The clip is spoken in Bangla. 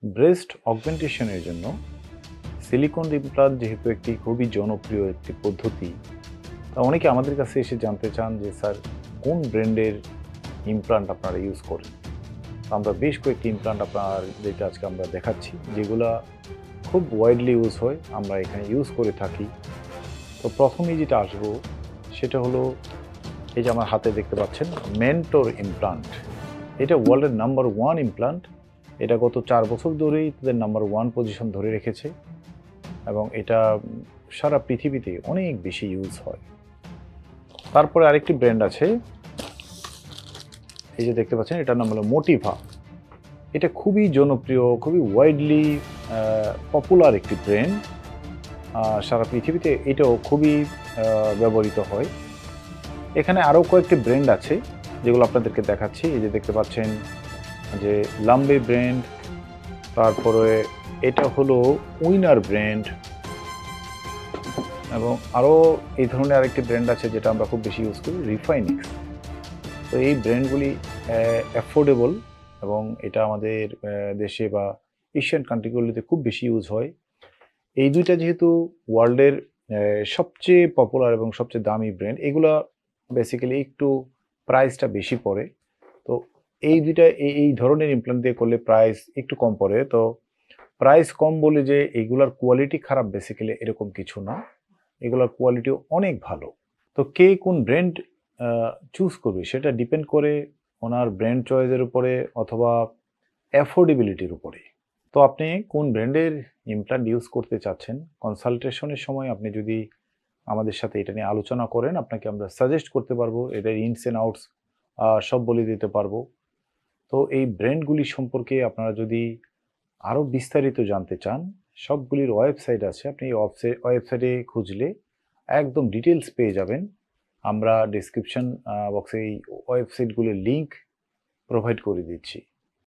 ব্রেস্ট অগমেন্টেশনের জন্য সিলিকন ইমপ্লান্ট যেহেতু একটি খুবই জনপ্রিয় একটি পদ্ধতি, তা অনেকে আমাদের কাছে এসে জানতে চান যে স্যার কোন ব্র্যান্ডের ইমপ্লান্ট আপনারা ইউজ করেন। তো আমরা বেশ কয়েকটি ইমপ্লান্ট আপনাদেরকে আজকে আমরা দেখাচ্ছি, যেগুলা খুব ওয়াইডলি ইউজ হয়, আমরা এখানে ইউজ করে থাকি। তো প্রথমেই যেটা আসবো সেটা হলো এই যে আমার হাতে দেখতে পাচ্ছেন মেন্টর ইমপ্লান্ট। এটা ওয়ার্ল্ডের নাম্বার 1 ইমপ্লান্ট। এটা গত 4 বছর ধরেই তাদের নাম্বার 1 পজিশন ধরে রেখেছে এবং এটা সারা পৃথিবীতে অনেক বেশি ইউজ হয়। তারপরে আরেকটি ব্র্যান্ড আছে, এই যে দেখতে পাচ্ছেন, এটার নাম হলো মোটিভা। এটা খুবই জনপ্রিয়, খুবই ওয়াইডলি পপুলার একটি ব্র্যান্ড। সারা পৃথিবীতে এটাও খুবই ব্যবহৃত হয়। এখানে আরও কয়েকটি ব্র্যান্ড আছে যেগুলো আপনাদেরকে দেখাচ্ছি। এই যে দেখতে পাচ্ছেন যে লাম্বে ব্র্যান্ড, তারপরে এটা হলো উইনার ব্র্যান্ড, এবং আরও এই ধরনের আরেকটি ব্র্যান্ড আছে যেটা আমরা খুব বেশি ইউজ করি, রিফাইনিক্স। তো এই ব্র্যান্ডগুলি অ্যাফোর্ডেবল এবং এটা আমাদের দেশে বা এশিয়ান কান্ট্রিগুলিতে খুব বেশি ইউজ হয়। এই দুইটা যেহেতু ওয়ার্ল্ডের সবচেয়ে পপুলার এবং সবচেয়ে দামি ব্র্যান্ড, এগুলা বেসিক্যালি একটু প্রাইসটা বেশি পড়ে। তো এই দুইটা এই ধরনের ইমপ্ল্যান্ট দিয়ে করলে প্রাইস একটু কম পড়ে। তো প্রাইস কম বলে যে এগুলার কোয়ালিটি খারাপ, বেসিক্যালি এরকম কিছু না। এগুলোর কোয়ালিটিও অনেক ভালো। তো কে কোন ব্র্যান্ড চুজ করবে সেটা ডিপেন্ড করে ওনার ব্র্যান্ড চয়েসের উপরে অথবা অ্যাফোর্ডেবিলিটির উপরে। তো আপনি কোন ব্র্যান্ডের ইমপ্ল্যান্ট ইউজ করতে চাচ্ছেন, কনসালটেশনের সময় আপনি যদি আমাদের সাথে এটা নিয়ে আলোচনা করেন, আপনাকে আমরা সাজেস্ট করতে পারবো, এটার ইনস অ্যান্ড আউটস সব বলে দিতে পারবো। তো এই ব্র্যান্ডগুলি সম্পর্কে আপনারা যদি আরও বিস্তারিত জানতে চান, সবগুলির ওয়েবসাইট আছে, আপনি এই ওয়েবসাইটে খুঁজলে একদম ডিটেলস পেয়ে যাবেন। আমরা ডেসক্রিপশন বক্সে এই ওয়েবসাইটগুলির লিঙ্ক প্রোভাইড করে দিচ্ছি।